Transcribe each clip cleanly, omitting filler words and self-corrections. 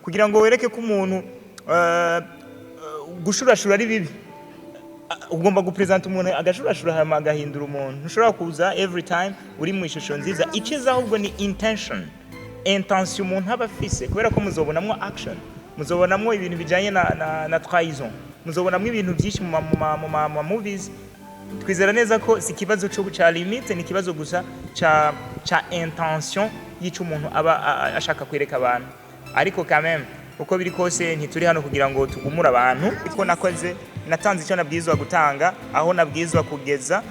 kugira ngo wereke ko umuntu gushurashura ari bibi. Ugomba gupresent umuntu agashurashura hama agahindura umuntu. Ntushobora kuza every time uri mu ishusho nziza. Ikiza ahubwo ni intention umuntu aba afise, kubera ko muzobonamwo action, muzobonamwo ibintu bijanye na trahison, muzobonamwo ibintu byinshi mu movies. Twizera neza ko si kibazo cyo guca limite, ni kibazo gusa ca intention y'icyo umuntu aba ashaka kwereka abantu. Ariko quand même uko biri kose ntituri hano kugira ngo tugumure abantu. Iko nakoze natanze icyo nabwizwa gutanga, aho nabwizwa kugeza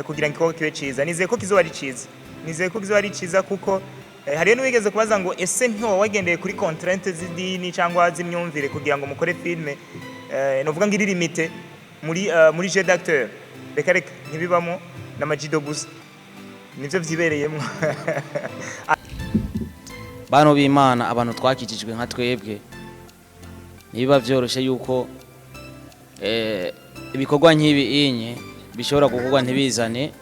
kugira ngo ikigo kibe ciza. Nizeye ko kizoba ari ciza, nizeye ko kizoba ari ciza kuko hariyo n'uwigeze kubaza ngo ese ntiwo wagendeye kuri contrainte z'idini cyangwa z'imyumvire kugira ngo mukore filme novuga ngo iri limite muri jeu d'acteur. Reka ntibibamo n'amajido gusa, nivyo vyibereyemo. Bano b'Imana, abantu twakijijwe nka twebwe, nibiba vyoroshe yuko ibikorwa nk'ibi inye bishobora gukorwa ntibizane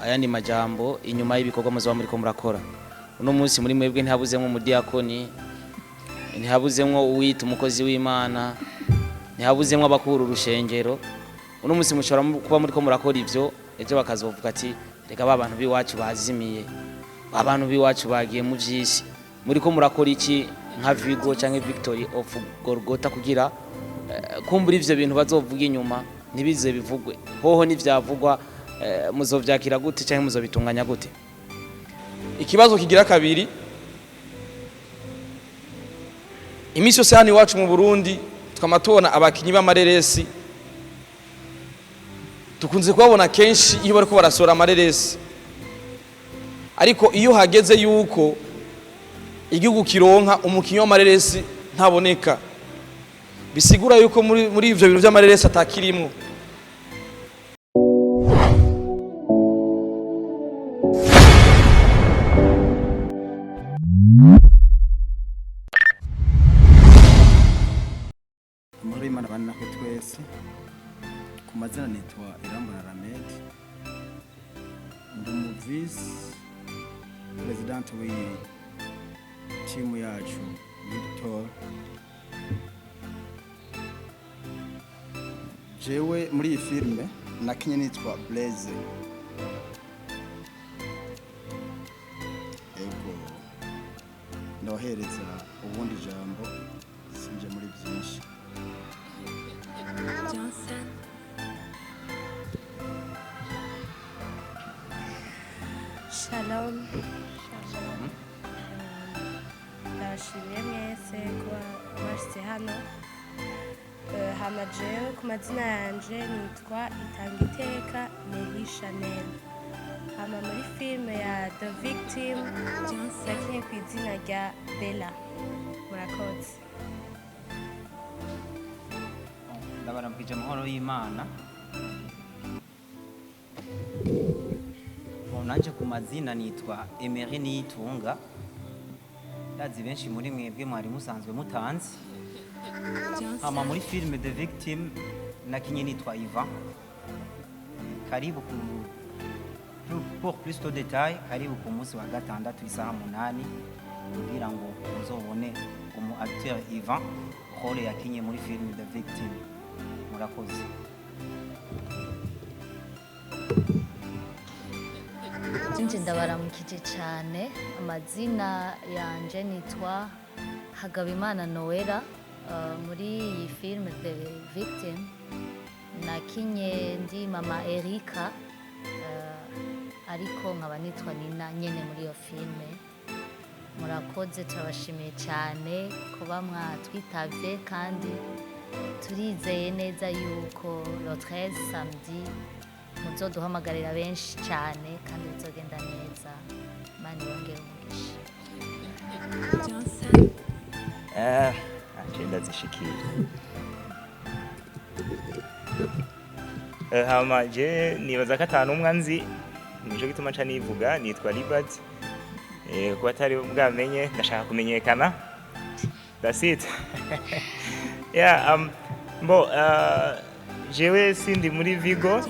ayandi majambo inyuma y'ibikorwa muzo muri ko murakora. Uno munsi muri mwebwe ntihabuzemwo umudiakoni, ntihabuzemwo uwita umukozi w'Imana, ntihabuzemwo abakuru urushengero. Uno munsi mushobora kuba muri ko murakora ivyo, ejo bakazovuga ati reka abantu biwacu bazimiye, abantu biwacu bagiye mu vyisi, muri ko murakora iki nka Vigo canke Victory of Golgotha kugira kumbura ivyo bintu bazovuga inyuma ntibize bivugwe. Hoho n'ivyavugwa muzovyakira gute canke muzobitunganya gute? Ikibazo kigira kabiri, imisi yose hano iwacu mu Burundi twamatubona abakinyi b'amareresi, tukunze kubabona kenshi iyo bariko barasora amareresi, ariko iyo hageze yuko igihugu kironka umukinyi w'amareresi ntaboneka, bisigura yuko muri ivyo bintu vy'amareresi atakirimwo. Muri Imana bana natwe twese, ku mazina nitwa Irambona Ramed, ndi mu vice president w'iyi timu yacu Victor. Jewe muri iyi filime nakinye nitwa Blaze. Ego ndohereza ubundi jambo sinje muri byinshi. Shalom. Ndashimiye mwese kuba mwashyize hano. Hama jewe ku mazina yanje nitwa Itangiteka Mary Chanel. Hama muri filime ya The Victim yakinye ku izina rya Bella. Murakoze. Ndabaramukije amahoro y'Imana. Nanje ku mazina nitwa Emery Niyitunga. Ndazi benshi muri mwebwe mwari musanzwe mutanzi. Hama muri filime The Victim nakinye nitwa Ivan. Karibu pour plus de détails, karibu ku munsi wa gatandatu isaha 8 kugira ngo uzobone umu acteur Ivan role yakinye muri filime The Victim. Murakoze. Nje ndabaramukije cyane, amazina yanje nitwa Hagabimana Noella. Muri iyi filime The Victim nakinye ndi mama Erika, ariko nkaba nitwa Nina nyene muri iyo filime. Murakoze, turabashimiye cyane kuba mwatwitavye kandi turizeye neza yuko le 13 samedi muzoduhamagarira benshi cyane kandi bizogenda neza. Imana yongere umugisha. Agenda zishikira. Hama je nibaza ko atanu umwanzi nico gituma nca nivuga nitwa Liberty. Kuba atari bwamenye ndashaka kumenyekana. That's it. Yeah, jewe sindi muri Vigo,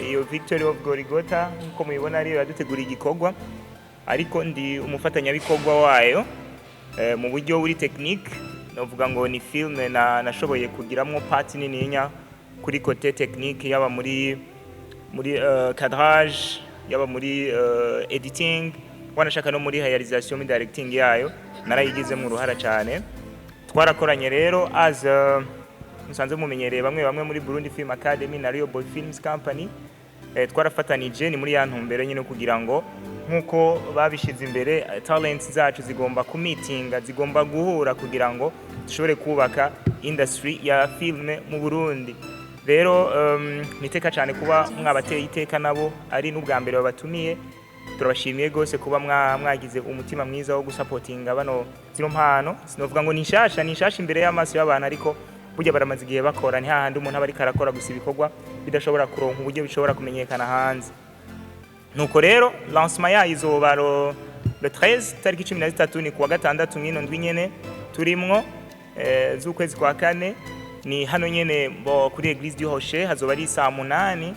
iyo Victory of Golgotha nko mubibona ari yadutegura igikorwa, ariko ndi umufatanyabikorwa wayo mu buryo buri technique novuga ngo ni film nashoboye kugiramwo part nininya kuri côté technique yaba muri cadrage yaba muri editing wanashaka no muri realisation muri directing yayo narayigizemo uruhara cyane. Twarakoranye rero as musanze mumenyereye bamwe muri Burundi Film Academy na Rio Boy Films Company. Twarafatanije ni muri ya ntumbero nyine kugira ngo nkuko babishize imbere talents zacu zigomba kumitinga, zigomba guhura kugira ngo dushobore kubaka industry ya film mu Burundi. Rero niteka cyane kuba mwabateye iteka nabo ari n'ubwa mbere babatumiye. Turabashimiye gose kuba mwagize umutima mwiza wo gusupportinga bano zino mpano. Sinovuga ngo nishasha imbere y'amaso y'abantu, ariko burya baramaze igihe bakora, ni hahandi umuntu aba ari karakora gusa ibikorwa bidashobora kuronka uburyo bishobora kumenyekana hanze. Nuko rero lancement yayo izoba le 13 tariki 13 ni kuwa gatandatu mwino ndwi nyene turimwo z'ukwezi kwa kane, ni hano nyene kuri Eglise du Rocher, hazoba ari saa 8.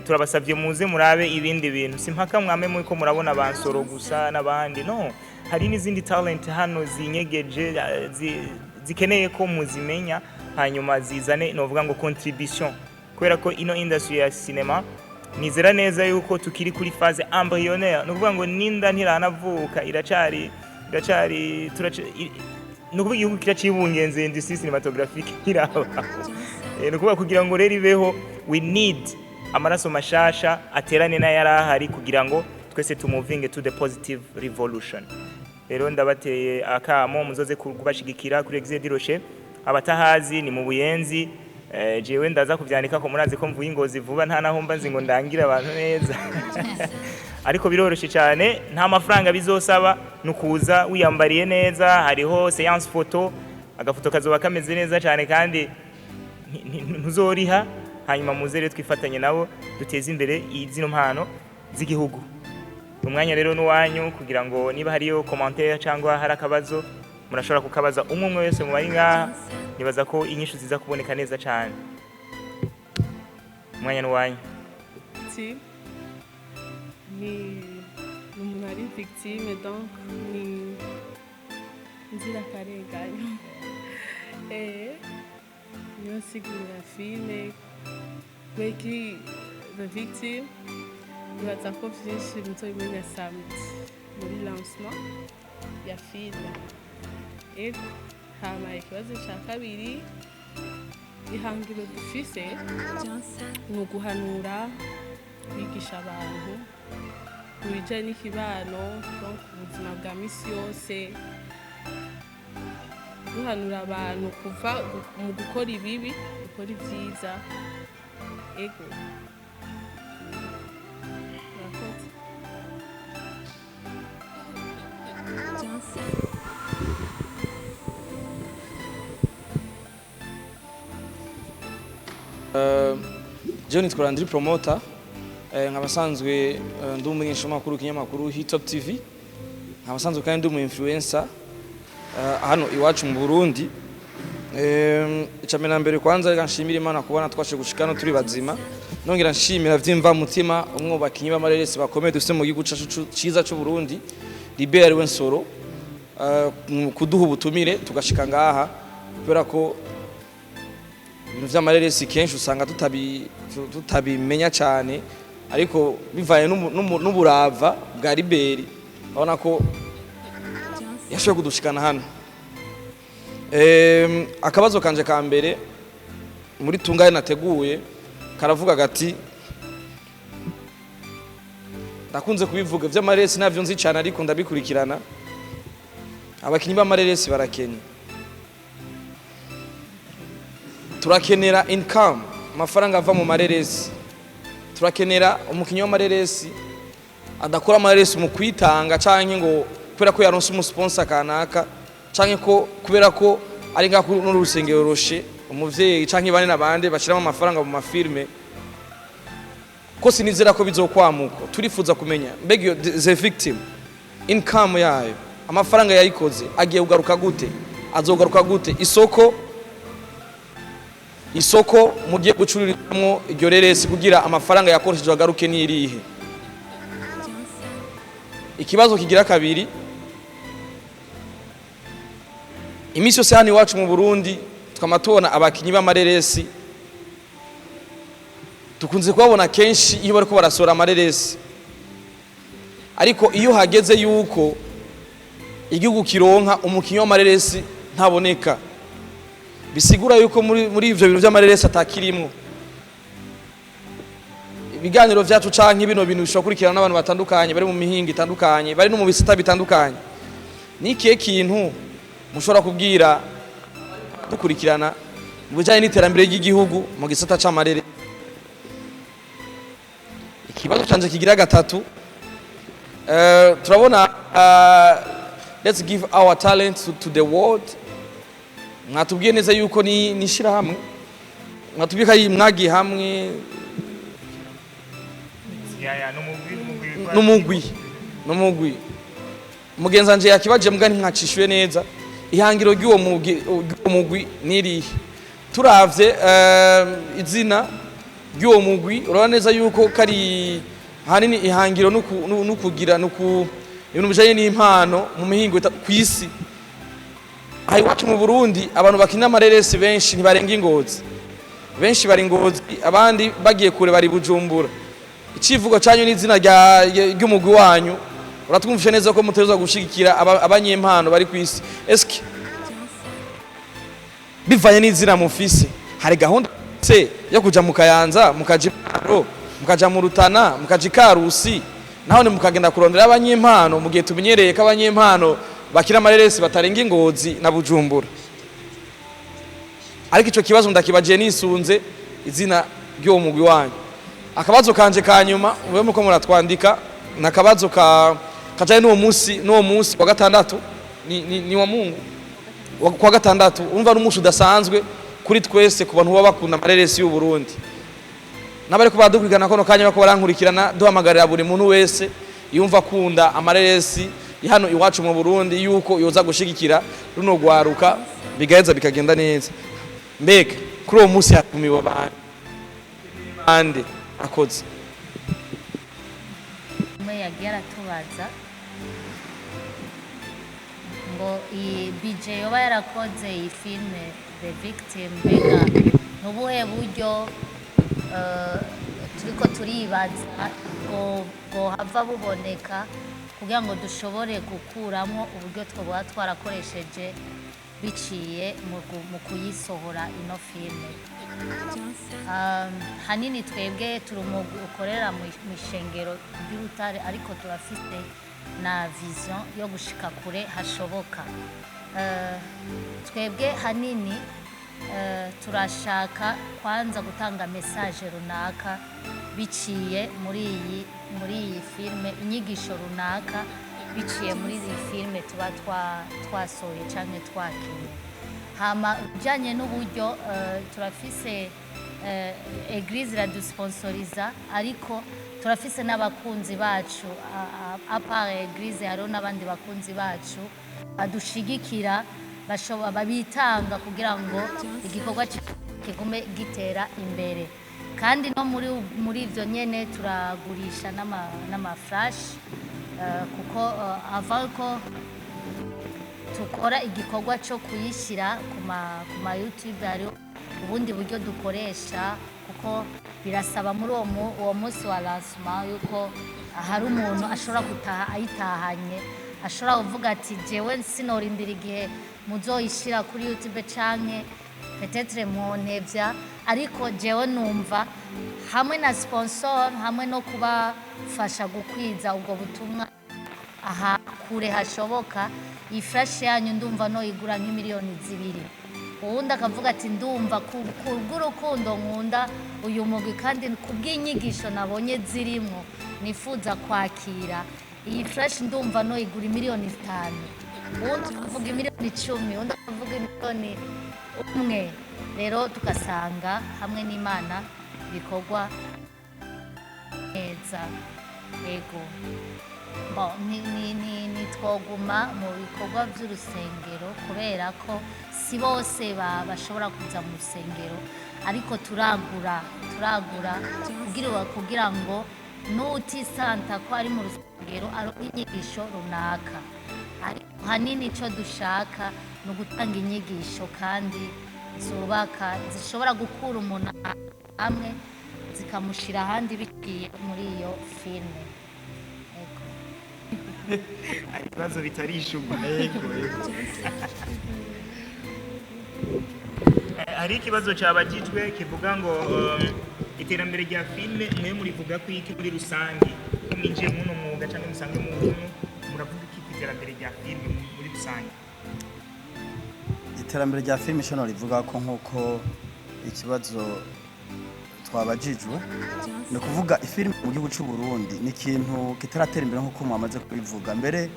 Turabasavye muze murabe ibindi bintu, simpaka mwame muko murabona abansoro gusa n'abandi, no, hari n'izindi talent hano zinyegeje zikeneye ko muzimenya hanyuma zizane novuga ngo contribution, kubera ko ino industry ya cinema nizera neza yuko tukiri kuri phase embryonnaire, nukuvuga ngo ninda ntiranavuka iracari nukuvuga igihugu kiracibungenze industry cinematographique iraba. Nukuvuga kugira ngo rero ibeho we need amaraso mashasha aterane na yarahari kugira ngo twese tumuvinge to the positive revolution. Rero ndabateye akamo muzoze kubashigikira kuri Eglise du Rocher. Abatahazi ni mu Buyenzi, jewe ndaza kuvyandika ko murazi ko mvuye Ingozi vuba, nta naho mba nzingo ndangira abantu neza ariko biroroshe cyane, nta mafaranga bizosaba, nukuza wiyambariye neza, hariho séance photo, agafoto kazoba kameze neza cyane kandi ntuzoriha. Hanyuma muzere twifatanye nabo duteze imbere izino mpano z'igihugu. Umwanya rero n'uwanyu kugira ngo niba hariyo commentaire cyangwa hari akabazo murashobora kukabaza umwe wese mu bari ngaha, nibaza ko inyishu ziza kuboneka neza cyane. Umwanya n'uwanyu. Ni umuntu ari victime, donc ni inzirakarengane. Niyo sigura filme Weki the victim, nibaza ko vyinshi muzobimenya samedi muri lancement ya filme. Hama ikibazo ca kabiri, ihangiro dufise ni uguhanura, kwigisha abantu mu bijanye n'ikibano, donc ubuzima bwa misi yose, guhanura abantu kuva mu gukora ibibi gukora ibyiza. Ego murakoze. Jewe nitwa Landry Promoter, nkabasanzwe ndi umumenyeshamakuru kinyamakuru Hit Top TV, nkabasanzwe kandi ndi umu influencer hano iwacu mu Burundi. Icamena mbere kwanza reka nshimira Imana kubona twashe gushikana turi bazima, nongera nshimira vyimva mutima umwubakinyi b'amareresi bakomeye dufite mu gihugu cacu ciza cyo Burundi, Libert Wensoro, kuduha ubutumire tugashika ngaha, kubera ko ibintu vy'amareresi kenshi usanga tutabimenya cyane, ariko bivaye n'uburava bwa Libert abona ko yashoboye kudushikana hano. Akabazo kanje ka mbere muri tungaye nateguye karavuga gati, ndakunze kubivuga vy'amareresi navyo nzi cyane ariko ndabikurikirana, abakinyi b'amareresi barakenye, turakenera income, amafaranga ava mu mareresi, turakenera umukinyi w'amareresi adakora amareresi mu kwitanga canke ngo kubera ko yaronse umusponsor kanaka, canke ko kubera ko ari ngaho n'urusengero Rocher umuvyeyi canke bane nabande bashiramo amafaranga mu mafilme, ko sinizera ko bizokwamuko. Turifuza kumenya mbega the victim income yayo, amafaranga yayikoze agiye kugaruka gute, azogaruka gute, isoko mugiye gucururiramo iryo reresi kugira amafaranga yakoresheje agaruke n'irihe. Ikibazo kigira kabiri, iminsi yose hano iwacu mu Burundi twama tubona abakinyi b'amareresi tukunze kubabona kenshi iyo bariko barasora amareresi, ariko iyo hageze yuko igihugu kironka umukinyi w'amareresi ntaboneka, bisigura yuko muri ivyo bintu vy'amareresi atakirimwo. Ibiganiro vyacu canke bino bintu bishobora kurikirana n'abantu batandukanye bari mu mihinga itandukanye, bari no mu bisata bitandukanye. Ni ikihe kintu mushobora kubwira dukurikirana mu bijanye n'iterambere ry'igihugu mu gisata c'amareresi? Ikibazo canje kigira gatatu, turabona let's give our talent to the world. Mwatubwiye neza yuko ni shirahamwe, mwatubwiye ko mwagiye hamwe n'umugwi. Mugenzi wanje yakibaje mugani nkacishuye neza, ihangiro ry'uwo mugwi nirihe? Turavye izina ry'uwo mugwi urabona neza yuko kari hanini ihangiro nukugira ibintu bijanye n'impano mu mihingo kw'isi. Aha iwacu mu Burundi abantu bakina amareresi benshi ntibarenga Ingozi, benshi bari Ngozi, abandi bagiye kure bari Bujumbura. Icivugo cyanyu n'izina ry'umugwi wanyu uratwumvishe neza ko mutegerezwa gushigikira abanyempano bari kw'isi. Eske bivanye n'izina mufise hari gahunda yo kuja mu Kayanza, mukaja Imaro, mukaja mu Rutana, mukaja Karusi, naho ni mukagenda kurondera abanyempano mu gihe tumenyereye ko abanyempano bakira amareresi batarenga Ingozi na Bujumbura? Ariko ico kibazo ndakibagiye nisunze izina ry'uwo mugwi wanyu. Akabazo kanje kanyuma mwe muko muratwandika nakabazo kajaye n'uwo munsi wa gatandatu ni wa Mungu kwa gatandatu, urumva n'umunsi udasanzwe kuri twese ku bantu baba bakunda amareresi y'u Burundi. Nabari ko badukurikirana kono kanya bako barankurikirana, duhamagarira buri muntu wese yumva akunda amareresi hano iwacu mu Burundi yuko yoza gushigikira runo gwaruka bigaheza bikagenda neza. Mbega kuri uwo munsi hatumiwe bande akoze umwe yagiye aratubaza ngo iyi BJ yoba yarakoze iyi filime The Victim, mbega nubuhe buryo turiko turibaza ngo hava buboneka kugira ngo dushobore gukuramo uburyo twaba twarakoresheje biciye mu kuyisohora ino filime. Hanini twebwe turi umugwi ukorera mu ishengero ry'Urutare, ariko turafite na vision yo gushika kure hashoboka. Twebwe hanini turashaka kwanza gutanga message runaka biciye muri iyi filime, inyigisho runaka biciye muri iyi filime tuba twasohoye canke twakinnye. Hama ujanye n'uburyo turafise Eglise iradusponsoriza, ariko turafise n'abakunzi bacu apart Eglise hariho n'abandi bakunzi bacu badushigikira, babitanga kugira ngo igikorwa kigume gitera imbere. Kandi no muri ivyo nyene turagurisha n'amaflash kuko avant ko tukora igikorwa cyo kuyishyira ku ma YouTube hariho ubundi buryo dukoresha, kuko birasaba muri uwo munsi wa lancement yuko hari umuntu ashobora gutaha ayitahanye, ashobora kuvuga ati jewe sinorindira igihe muzoyishyira kuri YouTube canke peut-être mwontevya, ariko jewe numva hamwe na sponsor hamwe no kubafasha gukwiza ubwo butumwa aha kure hashoboka, iyi flash yanyu ndumva no igura nk'imiliyoni 2. Uwundi akavuga ati ndumva kubw'urukundo nkunda uyu mugwi kandi kubw'inyigisho nabonye zirimo nifuza kwakira iyi flash, ndumva no igura miliyoni 5. Uwundi akavuga miliyoni 10, uwundi akavuga miliyoni 1. Rero tukasanga hamwe n'Imana bikorwa neza. Ego ni twoguma mu bikorwa by'urusengero kubera ko si bose bashobora kuza mu rusengero, ariko turagura kugira ngo n'utisanta ko ari mu rusengero aronke inyigisho runaka. Ariko hanini icyo dushaka ni ugutanga inyigisho kandi zubaka zishobora gukura umuntu hamwe zikamushyira ahandi biciye muri iyo filime. ibibazo bitarishugwa hari ikibazo cyabagijwe kivuga ngo iterambere rya filime mwe murivuga ko iki muri rusange ko mwinjiye mu no mwuga cyangwa musanzwe mu buntu muravuga iki iterambere rya filime muri rusange? iterambere rya filime ishobora rivuga ko nk'uko ikibazo twabajijwe ni ukuvuga ifilime mu gihugu cy'u Burundi ni ikintu kitaratera imbere nk'uko mwamaze kubivuga mbere.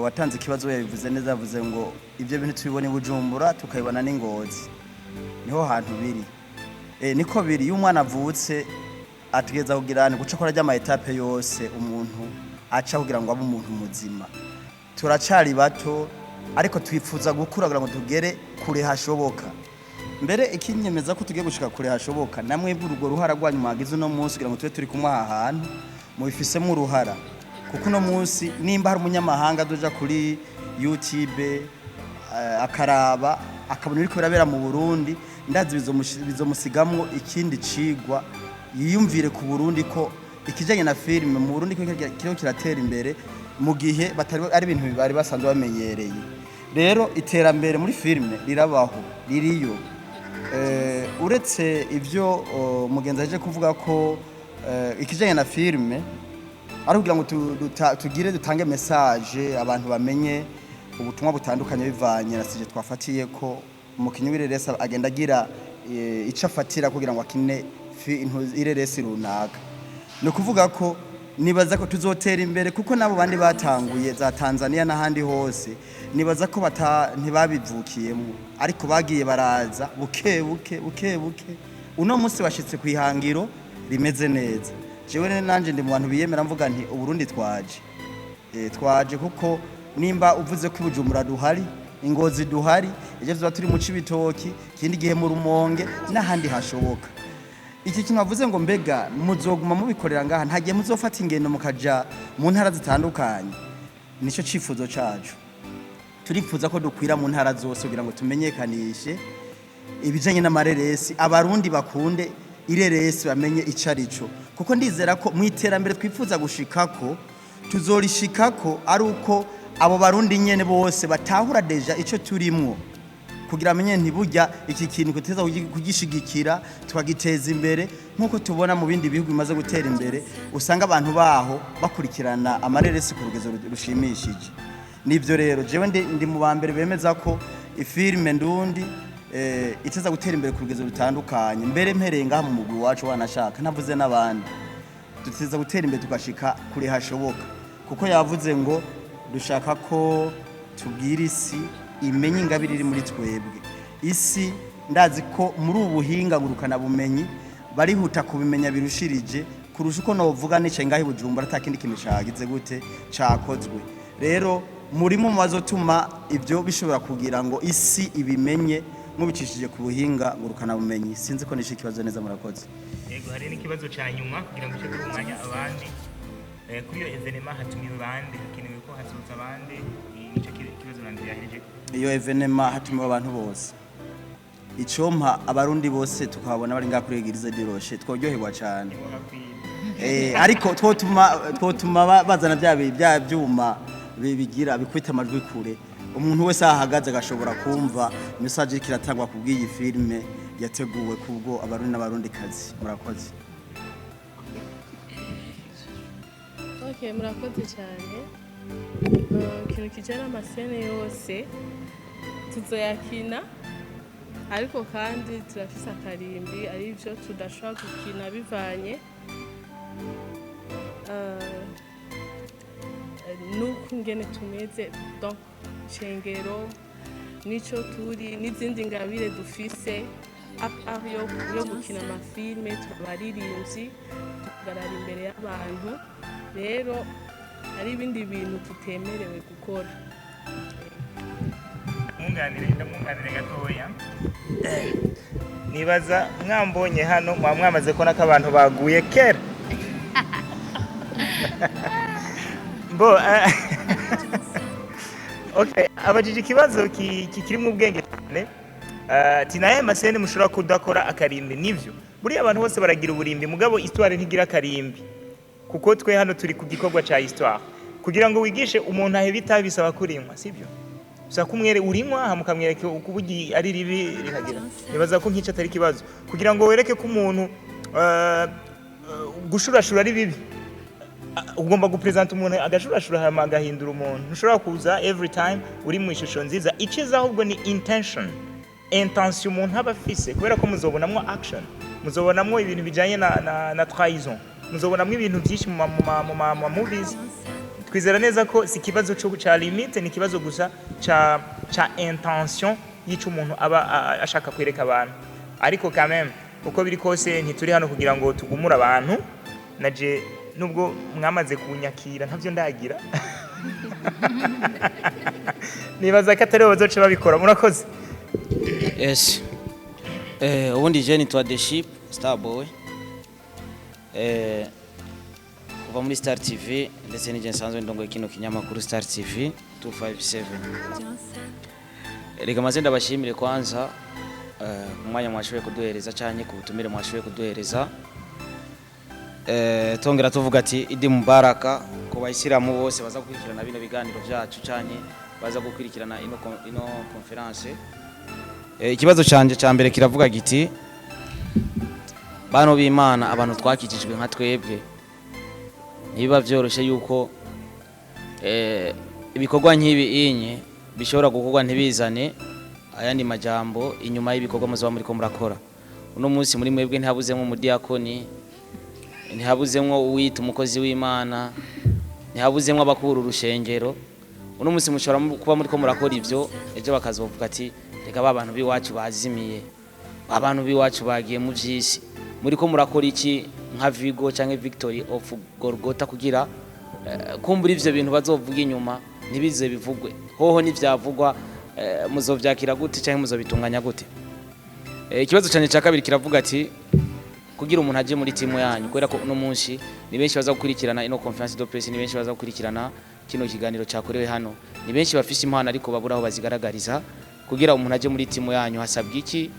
Watanze ikibazo yabivuze neza, yavuze ngo ibyo bintu tubibona i Bujumbura tukabibona n'Ingozi, niho hantu biri. Niko biri, iyo umwana avutse ategeza kugira ni guca kora ry'ama etape yose umuntu aca kugira ngo abe umuntu muzima. Turacari bato ariko twifuza gukura kugira ngo tugere kure hashoboka. Mbere ikinyemeza ko tugiye gushika kure hashoboka namwe bw'urugo ruhara rwanyu mwagize no munsi kugira ngo tube turi kumwe aha hantu mubifisemo uruhara, kuko uno munsi nimba hari umunyamahanga doja kuri YouTube akaraba akabona ibiko birabera mu Burundi, ndazi bizomusigamwo ikindi cigwa yiyumvire ku Burundi ko ikijanye na filime mu Burundi kiriho kiratera imbere mu gihe batari ari ibintu bari basanzwe bamenyereye. Rero iterambere muri filime rirabaho ririyo. Uretse ivyo mugenzi aje kuvuga ko ikijanye na filime ari kugira ngo tugire dutange message abantu bamenye ubutumwa butandukanye bivanye na sije twafatiye ko umukinyi w'ireresi agenda agira ico afatira kugira ngo akine ireresi runaka. No kuvuga ko nibaza ko tuzotera imbere kuko nabo bandi batanguye za Tanzania n'ahandi hose nibaza ko ntibabivukiyemo ariko bagiye baraza buke uno munsi bashitse kwihangiro rimeze neza. Jewe nanje ndi mu bantu biyemera mvuga nti Uburundi twaje kuko nimba uvuze ko Bujumbura duhari, Ingozi duhari, ejo tuba turi mu Cibitoki, kindi gihe mu Rumonge n'ahandi hashoboka. Iki kintu bavuze ngo mbega muzoguma mubikorera ngaha ntagiye muzofata ingendo mukaja mu ntara zitandukanye, nico cifuzo cacu. Turifuza ko dukwira mu ntara zose kugira ngo tumenyekanishe ibijanye n'amareresi, abarundi bakunde ireresi bamenye icarico, kuko ndizera ko mu iterambere twifuza gushikako tuzorishikako ari uko abo barundi nyene bose batahura deja ico turimwo, kugira amenye ntiburya iki kintu kuteza kugishigikira tukagiteza imbere nkuko tubona mu bindi bihugu bimaze gutera imbere, usanga abantu baho bakurikirana amareresi ku rugezo rushimishije. Nivyo rero jewe ndi mu bambere bemeza ko ifilime ndundi iteza gutera imbere ku rugezo rutandukanye. Mbere mpereye ngaha mu mugwi wacu wanashaka navuze n'abandi duteza gutera imbere tugashika kure hashoboka, kuko yavuze ngo dushaka ko tubwira isi imenye ingabire iri muri twebwe. Isi ndazi ko muri ubu buhinga ngurukana bumenyi barihuta kubimenya birushirije kurusha uko novuga nice ngahi Bujumbura atakindi kintu cagize gute cakozwe. Rero murimo mazotuma ivyo bishobora kugira ngo isi ibimenye mubicishije ku buhinga ngurukana bumenyi. Sinzi ko nishi kibazo neza murakoze. Yego, hari n'ikibazo ca nyuma kugira ngo cyo kumanya abandi kuri iyo evenema hatumiwe bande, hakenewe ko hasoza abandi, nico kibazo nandi yahereje. Iyo evenema hatumiwe abantu bose, icompa abarundi bose tukabona bari ngaha kuri Eglise de Roche tworyoherwa cyane. Ariko twotuma bazana bya byuma bigira bikwita amajwi kure, umuntu wese ahagaze agashobora kumva message kiratangwa kubwiyi filime yateguwe kubwo abarundi n'abarundi kazi. Murakoze. Okay, murakoze cyane. Ikintu kijana amasene yose tuzoyakina, ariko kandi turafise akarimbi ari byo tudashobora gukina bivanye nuko ngene tumeze, donc cengero nico turi n'izindi ngabire dufise yo gukina amafilme, tubaririmbyi tugarara imbere y'abantu. Rero hari ibindi bintu tutemerewe gukora. Ndamwunganire gatoya. Nibaza mwambonye hano mwamaze kubona ko abantu baguye kera. Okay, abajije ikibazo kirimo ubwenge cyane. Ati naye masene mushobora kudakora akarimbi nivyo. Buriya abantu bose baragira uburimbi mugabo histoire ntigira akarimbi. Kuko twe hano turi ku gikorwa ca histoire. Kugira ngo wigishe umuntu ahe bitabi bisaba kurimwa, sibyo? Usa kumwere urinywa hamukamwereke ukubugi ari ribi rikagira. Nibaza ko nkica atari kibazo. Kugira ngo wereke ko umuntu gushurashura ari bibi. Ugomba gupresenta umuntu agashurashura hama agahindura umuntu. Ntushobora kuza every time uri mu ishusho nziza. Iciza ahubwo ni intention umuntu aba afise kubera ko muzobonamwo action, muzobonamwo ibintu bijanye na trahison, muzobonamwo ibintu byinshi mu movies. Twizera neza ko si kibazo cyo ca limite, ni kibazo gusa ca intention y'ico umuntu aba ashaka kwereka abantu. Ariko quand même uko biri kose ntituri hano kugira ngo tugumura abantu. Naje nubwo mwamaze kunyakira ntavyo ndagira. Nibaza ko atari bazoce babikora. Murakoze. Yes. Ubundi je nitwa The Ship Starboy. Kuva muri Star TV ndetse nije nsanzwe ndongoye kino kinyamakuru Star TV 257. Reka maze ndabashimire kwanza umwanya mwashoboye kuduhereza cyane ku butumire mwashoboye kuduhereza. Tongera tuvuga ati Idi Mubaraka ku bayisilamu bose baza gukurikirana bino biganiro byacu cyane baza gukurikirana ino conference. Ikibazo canje ca mbere kiravuga giti bano b'Imana abantu twakikijwe nka twebwe niba vyoroshe yuko ibikorwa nk'ibi inye bishobora gukorwa ntibizane ayandi majambo inyuma y'ibikorwa muzo muri ko murakora. Uno munsi muri mwebwe ntihabuzemwe umudiyakoni, ntihabuzemwe uwita umukozi w'Imana, ntihabuzemwe abakuru urushengero. Uno munsi mushobora kuba muri ko murakora ivyo ejo bakazovuga ati reka abantu biwacu bazimiye, abantu biwacu bagiye mu vyisi, muri ko murakora iki nka Vigo canke Victory of Golgotha kugira kumbura ivyo bintu bazovuga inyuma ntibize bivugwe hoho n'ivyavugwa muzovyakira gute canke muzobitunganya gute. Ikibazo cyane cya kabiri kiravuga ati kugira umuntu aje muri timu yanyu kubera ko uno munsi ni benshi baza gukurikirana ino conference de presse, ni benshi baza gukurikirana kino kiganiro cyakorewe hano, ni benshi bafise impano ariko babura aho bazigaragariza. Kugira umuntu aje muri timu yanyu hasabwa iki,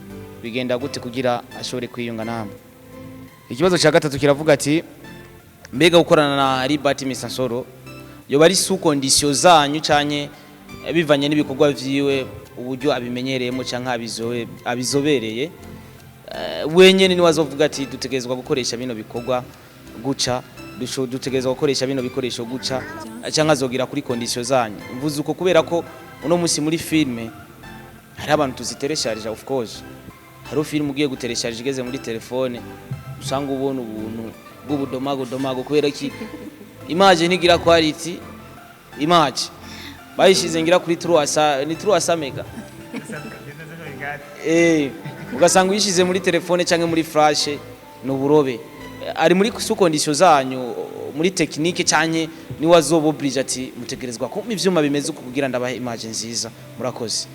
bigenda gute kugira ashobore kwiyunga namwe. Ikibazo cya gatatu kiravuga ati mbega gukorana na Liberty Misansoro yoba ari sous condition zanyu cyane bivanye n'ibikorwa vyiwe uburyo abimenyereyemo cyangwa abizobereye wenyene ni wazovuga ati dutegerezwa gukoresha bino bikorwa guca dutegerezwa gukoresha bino bikoresho guca cyangwa azogira kuri condition zanyu. Mvuze uko kubera ko uno munsi muri filme hari abantu tuziteresharije, of course hari film ugiye guteresharije igeze muri telefone usanga ubona ubuntu bw'ubudomago kubera ki image ntigira quality, image bayishize ngira kuri 300 mega ugasanga uyishize muri telefone canke muri flash no burobe. Ari muri sous condition zanyu muri technique canke ni wazobo oblige ati mutegerezwa ko ivyuma bimeze uko kugira ndabahe image nziza. Murakoze.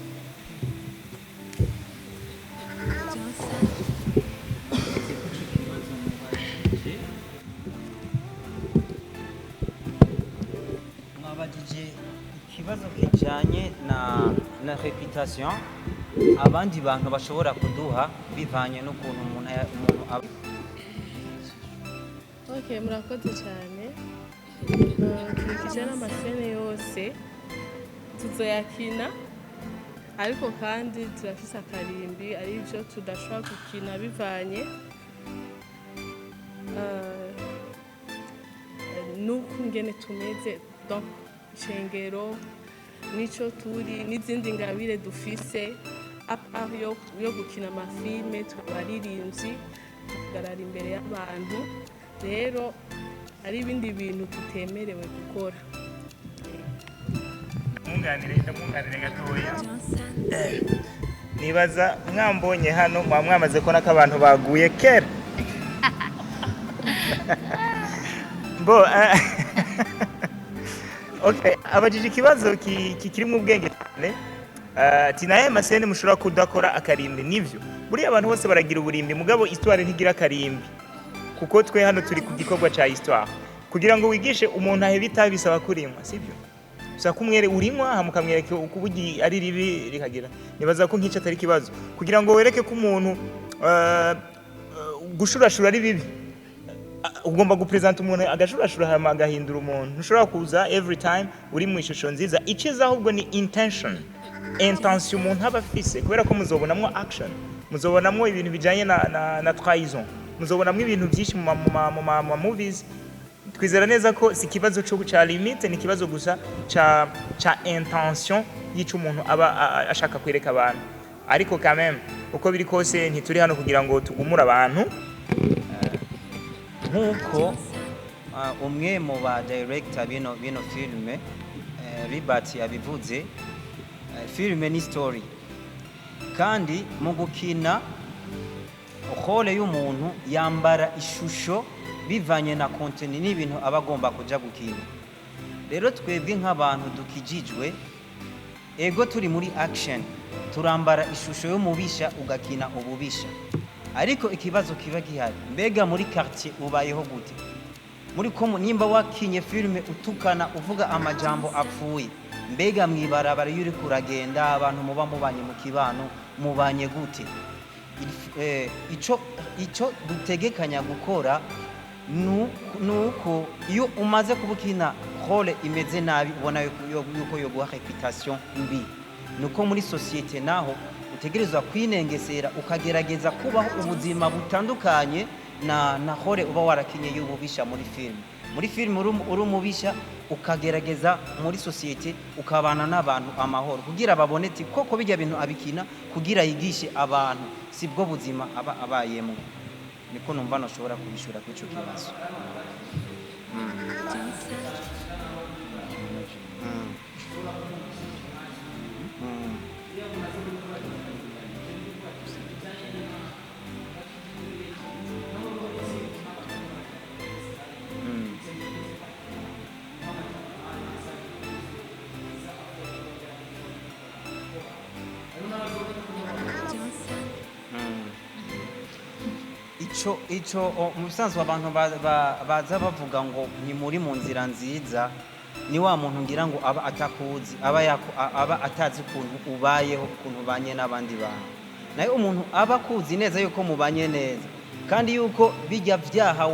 Mwabajije ikibazo kijanye na reputation abandi bantu bashobora kuduha bivanye n'ukuntu umuntu Okay, murakoze cyane. Kijana amasene yose tuzoyakina ariko kandi turafise akarimbi ari byo tudashobora gukina bivanye nuko ngene tumeze donc shengero nico turi n'izindi ngabire dufise apart yo gukina amafilme tubaririmbyi tugarara imbere y'abantu. Rero ari ibindi bintu tutemerewe gukora. Munganire gatoya. Nibaza mwambonye hano mwamaze ko n'abantu baguye kera. Bo okay, abajije ikibazo kirimo ubwenge cyane. Ati naye masene mushobora kudakora akarimbi nivyo. Buriya abantu bose baragira uburimbi mugabo histoire ntigira akarimbi. Kuko twe hano turi ku gikorwa ca histoire. Kugira ngo wigishe umuntu ahe bitabi bisaba kurimwa, sibyo? gusa kumwere urinywa hamukamwereke ukubugi ari ribi rikagira nibaza ko nk'icyo atari kibazo kugira ngo wereke ko umuntu gushurashura ari bibi ugomba gupresenta umuntu agashurashura hama agahindura umuntu ntushobora kuza every time uri mu ishusho nziza iciza ahubwo ni intention umuntu aba afise kubera ko muzobonamwo action muzobonamwo ibintu bijanye na trahison muzobonamwo ibintu byinshi mu movies twizera neza ko si kibazo cyo guca limite ni kibazo gusa ca intention yica umuntu aba ashaka kwereka abantu ariko quand même uko biri kose ntituri hano kugira ngo tugumure abantu nk'uko umwe mu ba director bino filme Robert yabivuze filme ni story kandi mu gukina role y'umuntu yambara ishusho bivanye na contenu n'ibintu aba agomba kuja gukina rero twebwe nk'abantu dukijijwe ego turi muri action turambara ishusho y'umubisha ugakina ububisha ariko ikibazo kiba gihari mbega muri quartier ubayeho gute muri komo nimba wakinye filme utukana uvuga amajambo apfuye mbega mwibarabara yuri kuragenda abantu muba mubanye mu kibano mubanye gute ico dutegekanya gukora nuko iyo umaze kubukina role imeze nabi ubona yuko yo guha reputation mbi nuko muri societe naho utegerezwa kwinengesera ukagerageza kubaho ubuzima butandukanye na role uba warakinye y'ububisha muri film uri umubisha ukagerageza muri societe ukabana n'abantu amahoro kugira babone ati koko bijya bintu abikina kugira yigishe abantu sibwo buzima aba abayemo niko numva nashobora kubishura kwico kibazo ico mu bisanzwe abantu baza bavuga ngo ni muri mu nzira nziza ni wa muntu ngira ngo aba atakuzi aba atazi ukuntu ubayeho ukuntu ubanye n'abandi bantu nayo umuntu aba akuzi neza yuko mubanye neza kandi yuko bijya vyaha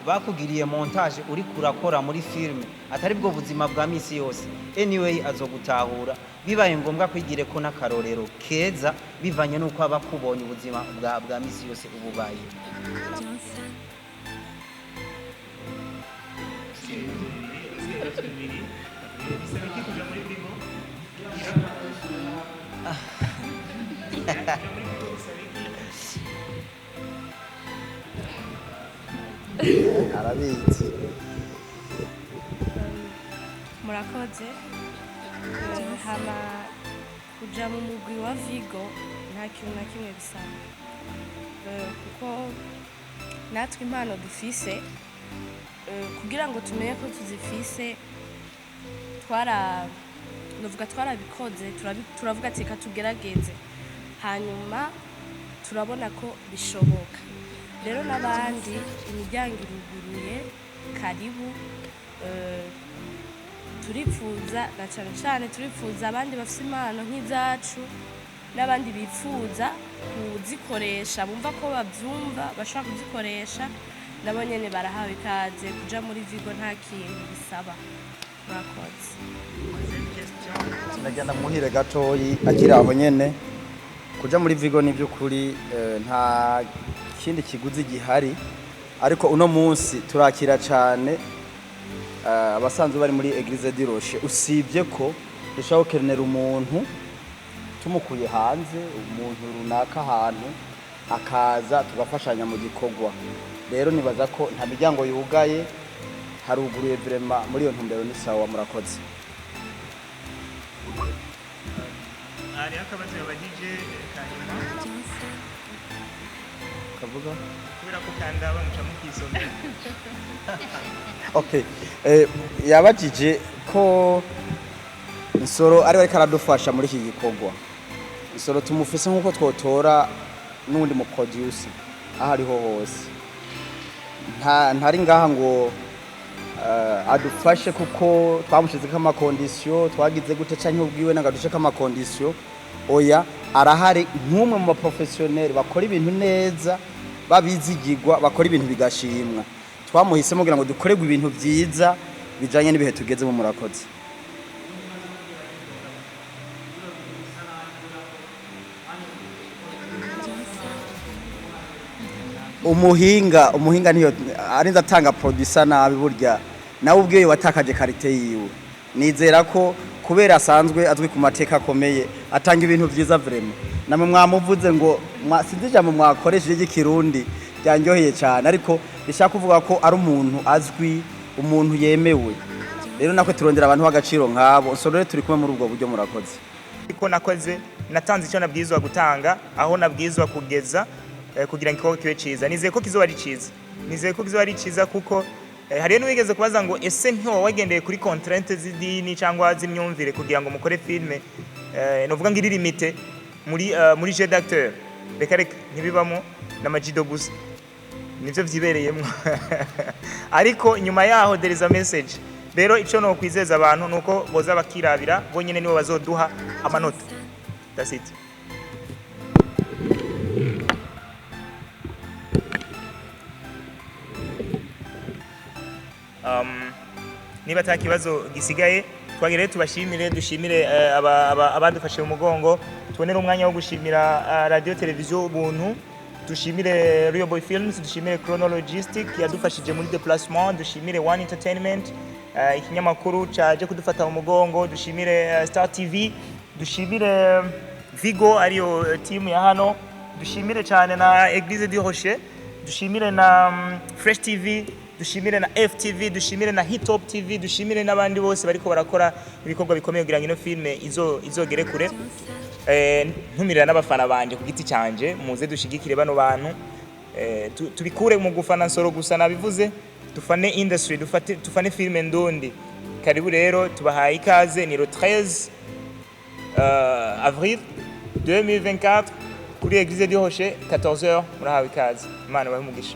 bakugiriye montage uri kurakora muri filme atari bwo buzima bwa misi yose anyway azogutahura bibaye ngombwa kwigire ko n'akarorero keza bivanye nuko aba kubonye ubuzima bwa misi yose ububaye arabizi murakoze hama kuja mu mugwi wa Vigo nta kintu na kimwe bisaba kuko natwe impano dufise kugira ngo tumenye ko tuzifise twarabikoze turavuga ati reka tugerageze hanyuma turabona ko bishoboka rero n'abandi imiryango iruguruye karibu turifuza na cyane cyane turifuza abandi bafite impano nk'izacu n'abandi bifuza kuzikoresha bumva ko babyumva bashaka kuzikoresha nabo nyene barahawe ikaze kuja muri Vigo nta kintu bisaba murakoze ndagenda muhire gatoyi agira aho nyene kuja muri Vigo ni by'ukuri nta kindi kiguzi gihari ariko uno munsi turakira cyane abasanzwe bari muri Eglise de Roche usibye ko dushaka gukenera umuntu tumukuye hanze umuntu runaka ahantu akaza tugafashanya mu gikorwa rero nibaza ko nta miryango yugaye haruguruye vraiment muri iyo ntumbero ni sawa murakoze ari akabazo yabagije kanyuma kavuga kubera ko kandaba muca mukisomera okay yabagije ko Nsoro ari we karadufasha muri iki gikorwa Nsoro tumufise nkuko twotora n'undi mu producer aho ariho hose ntari ngaha ngo adufashe kuko twamushizeko amakondisiyo twagize gute canke ubwiwe nagadusheko amakondisiyo oya arahari nk'umwe mu baprofesiyoneri bakora ibintu neza babizigirwa bakora ibintu bigashimwa twamuhisemo kugira ngo dukorerwe ibintu byiza bijanye n'ibihe tugezemo murakoze umuhinga niyo arinze atanga producer nabi burya nawe ubwiye watakaje karite yiwe nizera ko kubera asanzwe azwi ku mateka akomeye atanga ibintu byiza vraiment namwe mwamuvuze ngo sinzi jambo mwakoresheje ikirundi byanjoheye cyane ariko bishaka kuvuga ko ari umuntu azwi umuntu yemewe rero nakwe turondera abantu b'agaciro nkabo sorore turi kumwe muri ubwo buryo murakoze ariko nakoze natanze icyo nabwizwa gutanga aho nabwizwa kugeza kugira ngo ikibazo kibe cyiza nizeye ko kizoba ari cyiza nizeye ko kizoba ari cyiza kuko hari n'uwigeze kubaza ngo ese ntiwo wagendeye kuri contrainte z'idini cyangwa z'imyumvire kugira ngo mukore filme novuga ngo iri limite muri jeu d'acteur reka ntibibamo n'amajido gusa nivyo vyibereyemo ariko nyuma yaho there is a message rero ico no kwizeza abantu nuko boza bakirabira bonyene nibo bazoduha amanota that's it niba ata kibazo gisigaye twagere tubashimire dushimire abadufashe mu mugongo tubonera umwanya wo gushimira radio televiziyo ubuntu dushimire Real Boy Films dushimire Chronologistic yadufashije muri déplacement dushimire One Entertainment ikinyamakuru cyaje kudufata mu mugongo dushimire Star TV dushimire Vigo ariyo team ya hano dushimire cyane na Église du Rocher dushimire na Fresh TV dushimire na FTV dushimire na Hitop TV dushimire n'abandi bose bariko barakora ibikorwa bikomeye kugira ngo ino filme izogere kure ntumirira n'abafana banje ku giti cyanje muze dushigikire bano bantu tubikure mu gufana nsoro gusa nabivuze dufane industry dufane filme ndondi karibu rero tubahaye ikaze ni le 13 avril 2024 kuri Église du Rocher 14h murahawe ikaze imana bahe umugisha